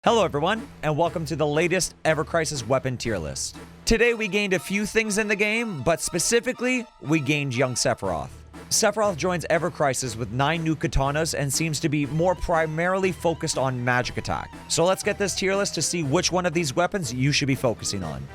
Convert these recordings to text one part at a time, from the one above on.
Hello everyone, and welcome to the latest Ever Crisis weapon tier list. Today we gained a few things in the game, but specifically, we gained young Sephiroth. Sephiroth joins Ever Crisis with 9 new katanas and seems to be more primarily focused on magic attack. So let's get this tier list to see which one of these weapons you should be focusing on.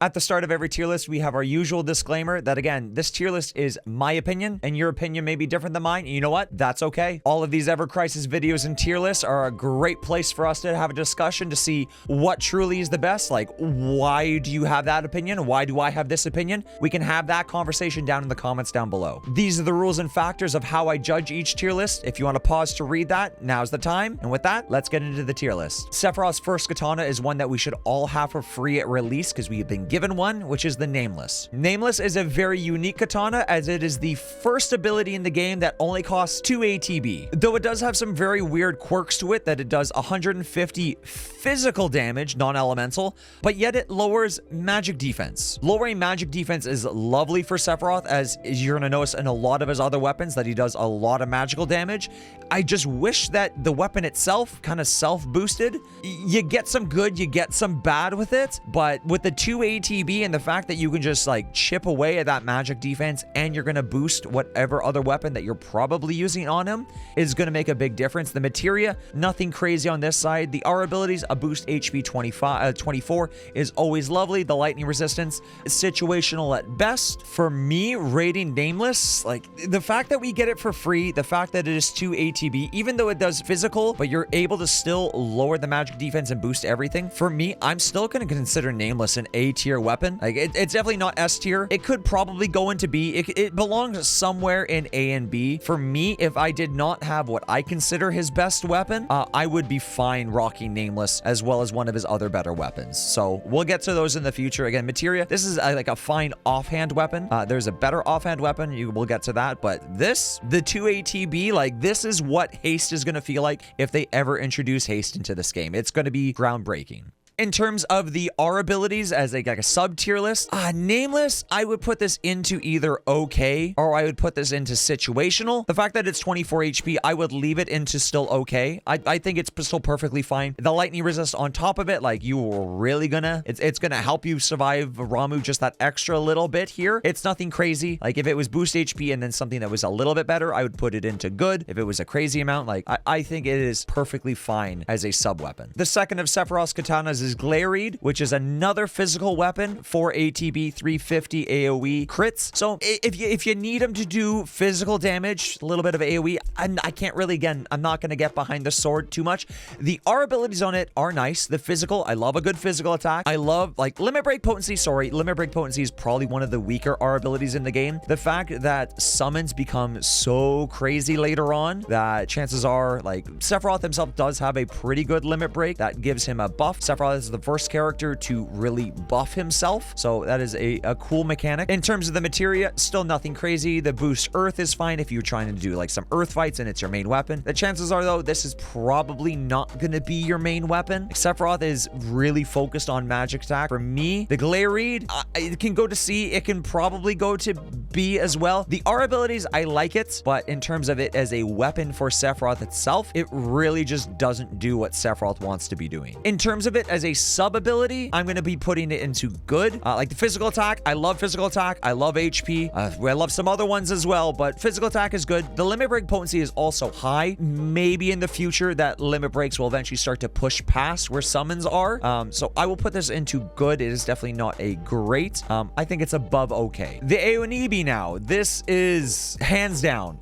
At the start of every tier list, we have our usual disclaimer that, again, this tier list is my opinion, and your opinion may be different than mine. And you know what? That's okay. All of these Ever Crisis videos and tier lists are a great place for us to have a discussion to see what truly is the best. Like, why do you have that opinion? Why do I have this opinion? We can have that conversation down in the comments down below. These are the rules and factors of how I judge each tier list. If you want to pause to read that, now's the time. And with that, let's get into the tier list. Sephiroth's first katana is one that we should all have for free at release because we have been given one, which is the Nameless. Nameless is a very unique katana as it is the first ability in the game that only costs 2 ATB. Though it does have some very weird quirks to it that it does 150 physical damage, non-elemental, but yet it lowers magic defense. Lowering magic defense is lovely for Sephiroth, as you're going to notice in a lot of his other weapons that he does a lot of magical damage. I just wish that the weapon itself kind of self-boosted. You get some good, you get some bad with it, but with the 2 ATB and the fact that you can just like chip away at that magic defense and you're going to boost whatever other weapon that you're probably using on him is going to make a big difference. The materia, nothing crazy on this side. The R abilities, a boost HP 24 is always lovely. The lightning resistance is situational at best. For me, rating Nameless, like the fact that we get it for free, the fact that it is 2 ATB, even though it does physical, but you're able to still lower the magic defense and boost everything. For me, I'm still going to consider Nameless an A tier weapon. Like it's definitely not S tier. It could probably go into B. It belongs somewhere in A and B. For me, if I did not have what I consider his best weapon, I would be fine rocking Nameless as well as one of his other better weapons. So we'll get to those in the future. Again, materia, this is like a fine offhand weapon. There's a better offhand weapon. We'll get to that. But this, the 2 ATB, like this is what haste is going to feel like if they ever introduce haste into this game. It's going to be groundbreaking. In terms of the R abilities as like a sub tier list, Nameless, I would put this into either okay or I would put this into situational. The fact that it's 24 HP, I would leave it into still okay. I think it's still perfectly fine. The lightning resist on top of it, like you were really gonna, it's gonna help you survive Ramuh just that extra little bit here. It's nothing crazy. Like if it was boost HP and then something that was a little bit better, I would put it into good. If it was a crazy amount, like I think it is perfectly fine as a sub weapon. The second of Sephiroth's katanas is Glare, which is another physical weapon, 4 ATB, 350 AoE crits. So if you need him to do physical damage, a little bit of AoE, I can't really, again, I'm not going to get behind the sword too much. The R abilities on it are nice. The physical, I love a good physical attack. I love, like, Limit Break Potency, Limit Break Potency is probably one of the weaker R abilities in the game. The fact that summons become so crazy later on that chances are, like, Sephiroth himself does have a pretty good Limit Break that gives him a buff. Sephiroth is the first character to really buff himself, so that is a cool mechanic. In terms of the materia, still nothing crazy. The boost earth is fine if you're trying to do like some earth fights and it's your main weapon. The chances are though, this is probably not going to be your main weapon. Sephiroth is really focused on magic attack. For me, the Glare, it can go to C, it can probably go to B as well. The R abilities, I like it, but in terms of it as a weapon for Sephiroth itself, it really just doesn't do what Sephiroth wants to be doing. In terms of it as a sub ability, I'm going to be putting it into good. Like the physical attack, I love physical attack. I love HP. I love some other ones as well, but physical attack is good. The limit break potency is also high. Maybe in the future that limit breaks will eventually start to push past where summons are. So I will put this into good. It is definitely not a great. I think it's above okay. The Aonibi now, this is hands down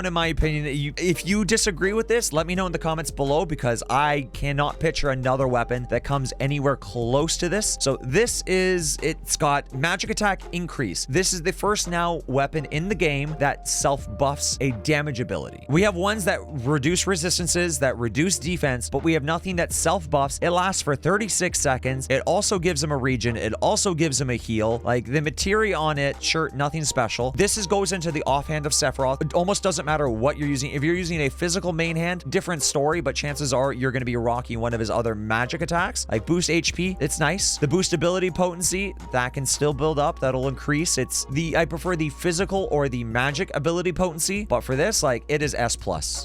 in my opinion. If you disagree with this, let me know in the comments below because I cannot picture another weapon that comes anywhere close to this. So this is, it's got magic attack increase. This is the first now weapon in the game that self buffs a damage ability. We have ones that reduce resistances, that reduce defense, but we have nothing that self buffs. It lasts for 36 seconds. It also gives him a regen. It also gives him a heal. Like the materia on it, sure, nothing special. This goes into the offhand of Sephiroth. It almost doesn't matter what you're using. If you're using a physical main hand, different story, but chances are you're going to be rocking one of his other magic attacks. Like boost HP, it's nice. The boost ability potency, that can still build up. That'll increase. I prefer the physical or the magic ability potency, but for this, like, it is S+.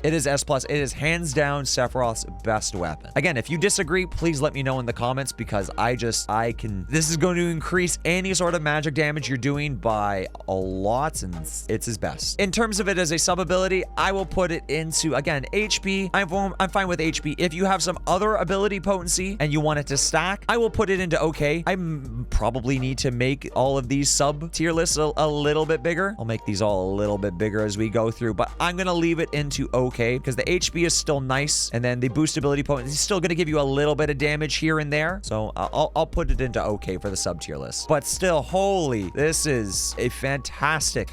It is S+. It is hands down Sephiroth's best weapon. Again, if you disagree, please let me know in the comments, because this is going to increase any sort of magic damage you're doing by a lot, and it's his best. In terms of it as a sub ability, I will put it into, again, HP. I'm fine with HP. If you have some other ability potency and you want it to stack, I will put it into okay. I probably need to make all of these sub tier lists a little bit bigger. I'll make these all a little bit bigger as we go through, but I'm gonna leave it into okay because the HP is still nice, and then the boost ability potency is still gonna give you a little bit of damage here and there. So I'll put it into okay for the sub tier list. But still, holy, this is a fantastic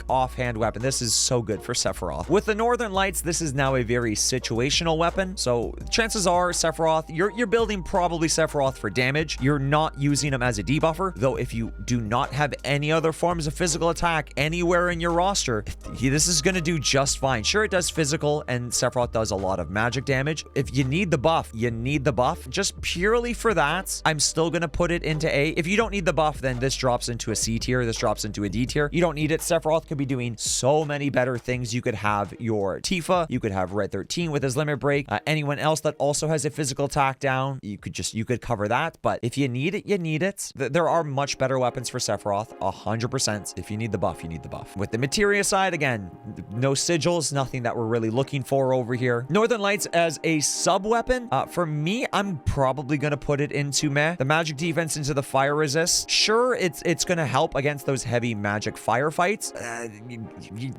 offhand weapon. This is so good for Sephiroth. With the Northern Lights, this is now a very situational weapon. So chances are Sephiroth, you're building probably Sephiroth for damage. You're not using him as a debuffer, though if you do not have any other forms of physical attack anywhere in your roster, this is going to do just fine. Sure, it does physical, and Sephiroth does a lot of magic damage. If you need the buff, you need the buff. Just purely for that, I'm still going to put it into A. If you don't need the buff, then this drops into a C tier. This drops into a D tier. You don't need it. Sephiroth could be doing so many better things. You could have your Tifa. You could have Red 13 with his limit break. Anyone else that also has a physical attack down, you could cover that. But if you need it, you need it. There are much better weapons for Sephiroth, 100%. If you need the buff, you need the buff. With the materia side, again, no sigils, nothing that we're really looking for over here. Northern Lights as a sub weapon, for me, I'm probably gonna put it into meh. The magic defense into the fire resist. Sure, it's gonna help against those heavy magic firefights.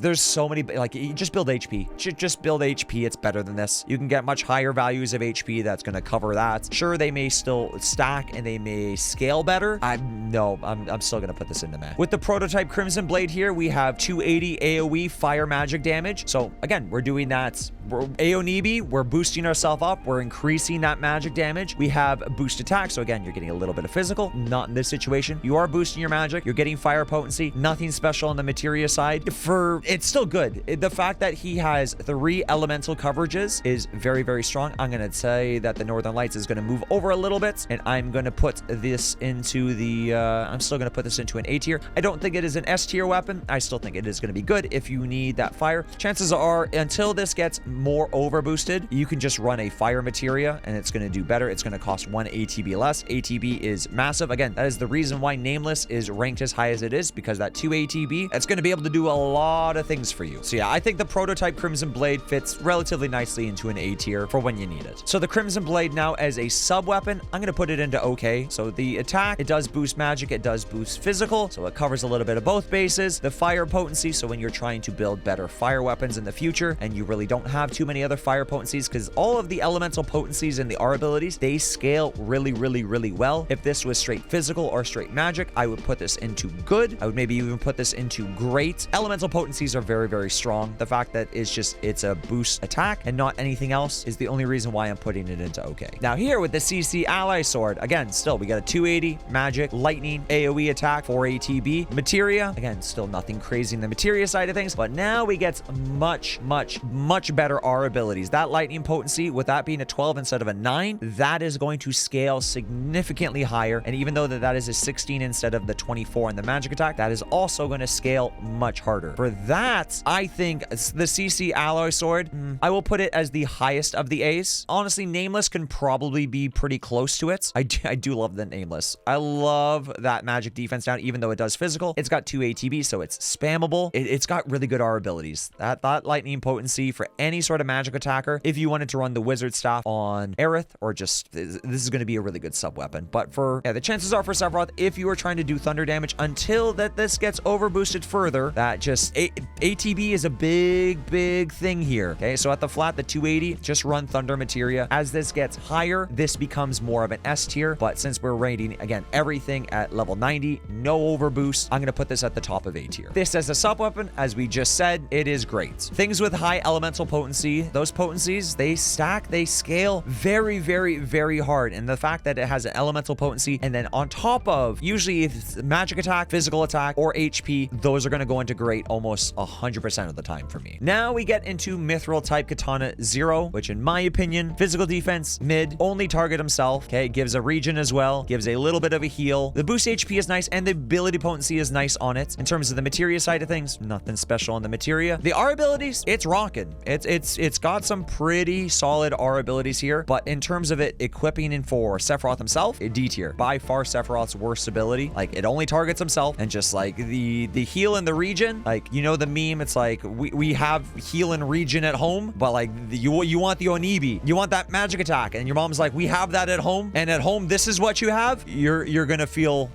There's so many, like, you just build HP. Just build HP. It's better than this. You can get much higher values of HP that's gonna cover that. Sure, they may still stack and they may scale better. I'm still gonna put this into meh. With the prototype Crimson Blade here, we have 280 AoE fire magic damage. So again, we're doing that. We're Aonibi, we're boosting ourselves up. We're increasing that magic damage. We have boost attack. So again, you're getting a little bit of physical. Not in this situation. You are boosting your magic. You're getting fire potency. Nothing special on the materia side. It's still good. The fact that he has 3 elemental coverages is very, very strong. I'm gonna say that the Northern Lights is gonna move over a little bit, and I'm gonna put this into the I'm still gonna put this into an A tier. I don't think it is an S tier weapon. I still think it is gonna be good if you need that fire. Chances are, until this gets more over boosted, you can just run a fire materia and it's gonna do better. It's gonna cost 1 ATB less. ATB is massive. Again, that is the reason why Nameless is ranked as high as it is, because that 2 ATB, it's gonna be able to do a lot of things for you. So yeah, I think the prototype Crimson Blade fits relatively nicely into an A tier for when you need it. So the Crimson Blade now as a sub weapon, I'm gonna put it into okay. So the attack, it does boost magic, it does boost physical, so it covers a little bit of both bases. The fire potency, so when you're trying to build better fire weapons in the future and you really don't have too many other fire potencies, because all of the elemental potencies and the R abilities, they scale really, really, really well. If this was straight physical or straight magic, I would put this into good. I would maybe even put this into great. Elemental potencies are very, very strong. The fact that it's a boost attack and not anything else is the only reason why I'm putting it into okay. Now here with the CC Ally Sword, again, still we got a 280 magic, lightning, AoE attack, 4 ATB. Materia, again, still nothing crazy in the materia side of things, but now we get much, much, much better R abilities. That lightning potency, with that being a 12 instead of a 9, that is going to scale significantly higher. And even though that is a 16 instead of the 24 in the magic attack, that is also going to scale much harder. For that, I think the CC Alloy Sword, I will put it as the highest of the A's. Honestly, Nameless can probably be pretty close to it. I do love the Nameless. I love that magic defense down, even though it does physical. It's got 2 ATB, so it's spammable. It's got really good R abilities. That lightning potency for any sort of magic attacker, if you wanted to run the wizard staff on Aerith, or just, this is going to be a really good sub weapon. But the chances are for Sephiroth, if you are trying to do thunder damage until this gets over boosted further, that just ATB is a big thing here. Okay, so at the flat, the 280, just run thunder materia. As this gets higher, this becomes more of an S tier. But since we're rating, again, everything at level 90, no over boost, I'm going to put this at the top of A tier. This as a sub weapon, as we just said, it is great. Things with high elemental potency potency, those potencies, they stack, they scale very, very, very hard. And the fact that it has an elemental potency, and then on top of, usually if it's magic attack, physical attack, or HP, those are going to go into great almost 100% of the time for me. Now we get into Mithril type Katana 0, which in my opinion, physical defense, mid, only target himself, okay, gives a regen as well, gives a little bit of a heal. The boost HP is nice, and the ability potency is nice on it. In terms of the materia side of things, nothing special on the materia. The R abilities, it's rocking. It's got some pretty solid R abilities here, but in terms of it equipping in for Sephiroth himself, D tier. By far Sephiroth's worst ability. Like, it only targets himself, and just like the heal and the regen, like, you know the meme, it's like we have heal and regen at home, but like you want the Onibi, you want that magic attack, and your mom's like, we have that at home, and at home this is what you have. You're gonna feel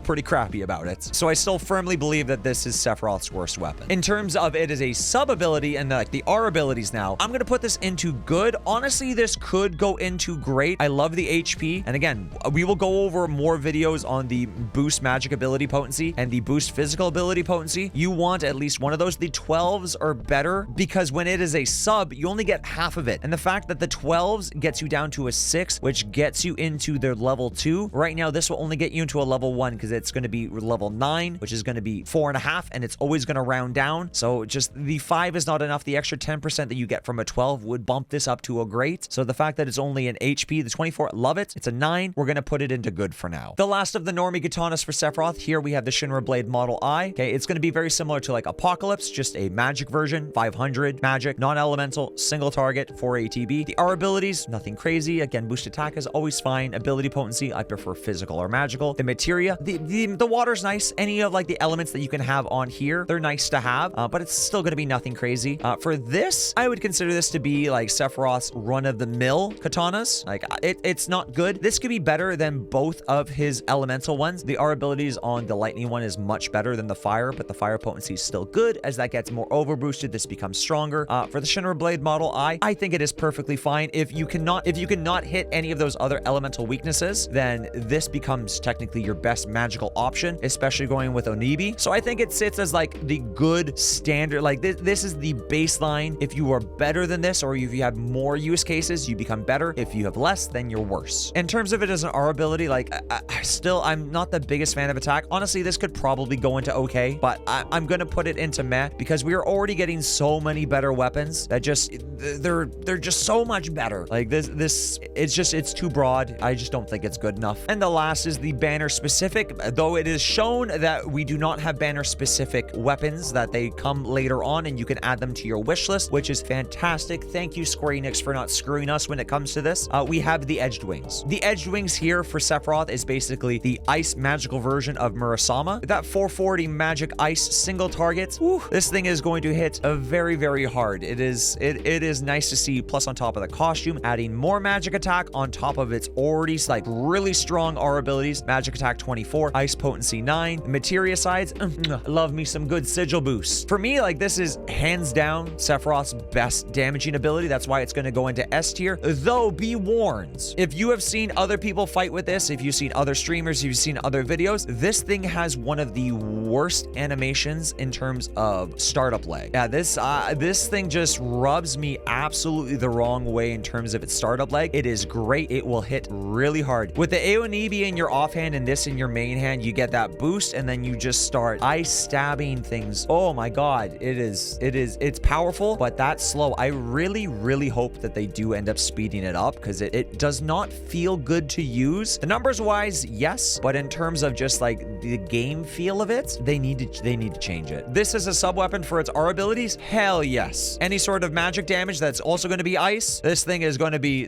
pretty crappy about it. So I still firmly believe that this is Sephiroth's worst weapon. In terms of it as a sub ability and like the R abilities now, I'm gonna put this into good. Honestly, this could go into great. I love the HP, and again, we will go over more videos on the boost magic ability potency and the boost physical ability potency. You want at least one of those. The 12s are better because when it is a sub, you only get half of it, and the fact that the 12s gets you down to a 6, which gets you into their level 2. Right now, this will only get you into a level 1 because it's going to be level 9, which is going to be 4.5, and it's always going to round down. So just the 5 is not enough. The extra 10% that you get from a 12 would bump this up to a great. So the fact that it's only an HP, the 24, love it. It's a 9. We're going to put it into good for now. The last of the normie katanas for Sephiroth. Here we have the Shinra Blade Model I. Okay, it's going to be very similar to like Apocalypse, just a magic version, 500 magic, non-elemental, single target, 4 ATB. The R abilities, nothing crazy. Again, boost attack is always fine. Ability potency, I prefer physical or magical. The materia, the water's nice. Any of like the elements that you can have on here, they're nice to have, but it's still going to be nothing crazy. For this, I would consider this to be like Sephiroth's run-of-the-mill katanas. Like, it's not good. This could be better than both of his elemental ones. The R abilities on the lightning one is much better than the fire, but the fire potency is still good. As that gets more over boosted, this becomes stronger. For the Shinra Blade Model I think it is perfectly fine. If you cannot hit any of those other elemental weaknesses, then this becomes technically your best magical option, especially going with Onibi. So I think it sits as like the good standard. Like this is the baseline. If you are better than this, or if you have more use cases, you become better. If you have less, then you're worse. In terms of it as an R ability, like I'm not the biggest fan of attack. Honestly, this could probably go into okay, but I'm gonna put it into meh because we are already getting so many better weapons that they're just so much better. Like it's too broad. I just don't think it's good enough. And the last is the banner specific, though it is shown that we do not have banner specific weapons, that they come later on and you can add them to your wish list, which is fantastic. Thank you, Square Enix, for not screwing us when it comes to this. We have the Edged Wings. The Edged Wings here for Sephiroth is basically the ice magical version of Murasama. That 440 magic ice single target. Whew, this thing is going to hit very, very hard. It is nice to see. Plus, on top of the costume, adding more magic attack on top of its already like really strong R abilities. Magic attack 24, ice potency 9. Materia sides, love me some good sigil boost. For me, like, this is hands down Sephiroth's best damaging ability. That's why it's going to go into S tier. Though, be warned, if you have seen other people fight with this, if you've seen other streamers, if you've seen other videos, this thing has one of the worst animations in terms of startup lag. Yeah, this thing just rubs me absolutely the wrong way in terms of its startup lag. It is great. It will hit really hard. With the Aonibi in your offhand and this in your main hand, you get that boost, and then you just start ice stabbing things. Oh my god, it's powerful, but that's slow. I really, really hope that they do end up speeding it up because it does not feel good to use. The numbers wise, yes, but in terms of just like the game feel of it, they need to change it. This is a sub weapon for its R abilities. Hell yes. Any sort of magic damage that's also going to be ice, this thing is going to be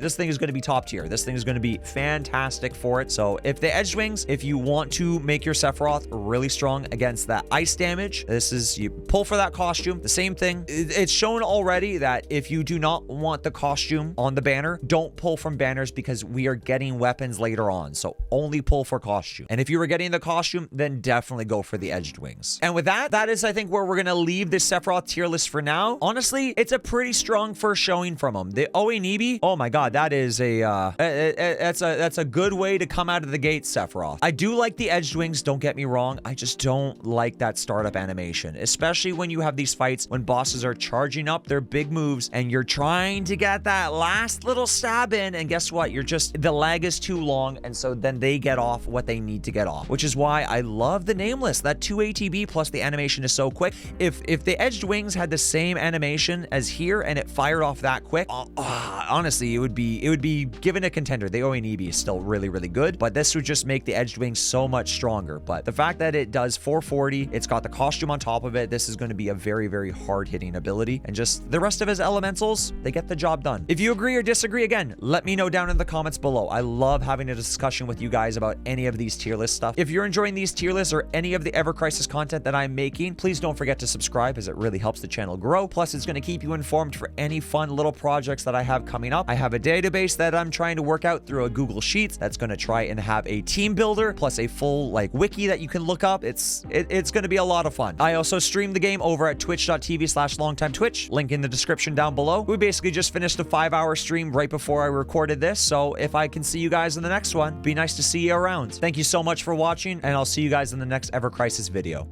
top tier. This thing is going to be fantastic for it. So if the Edged Wings, if you want to make your Sephiroth really strong against that ice damage, this is, you pull for that costume. The same thing. It's shown already that if you do not want the costume on the banner, don't pull from banners because we are getting weapons later on. So only pull for costume. And if you were getting the costume, then definitely go for the Edged Wings. And with that is, I think, where we're going to leave this Sephiroth tier list for now. Honestly, it's a pretty strong first showing from him. The Oenibi, oh my god, that is that's a good way to come out of the gate, Sephiroth. I do like the Edged Wings, don't get me wrong. I just don't like that startup animation, especially when you have these fights when bosses are charging up up their big moves, and you're trying to get that last little stab in, and guess what? The lag is too long, and so then they get off what they need to get off, which is why I love the Nameless. That 2 ATB plus the animation is so quick. If the Edged Wings had the same animation as here and it fired off that quick, honestly, it would be given a contender. The ONEB is still really, really good, but this would just make the Edged Wings so much stronger. But the fact that it does 440, it's got the costume on top of it, this is going to be a very, very hard-hitting ability, and just the rest of his elementals, they get the job done. If you agree or disagree, again, let me know down in the comments below. I love having a discussion with you guys about any of these tier list stuff. If you're enjoying these tier lists or any of the Ever Crisis content that I'm making, please don't forget to subscribe, as it really helps the channel grow. Plus, it's going to keep you informed for any fun little projects that I have coming up. I have a database that I'm trying to work out through a Google Sheets that's going to try and have a team builder plus a full wiki that you can look up. It's going to be a lot of fun. I also stream the game over at twitch.tv/longtimetwitch, link in the description down below. We basically just finished a 5-hour stream right before I recorded this, so if I can see you guys in the next one, be nice to see you around. Thank you so much for watching, and I'll see you guys in the next Ever Crisis video.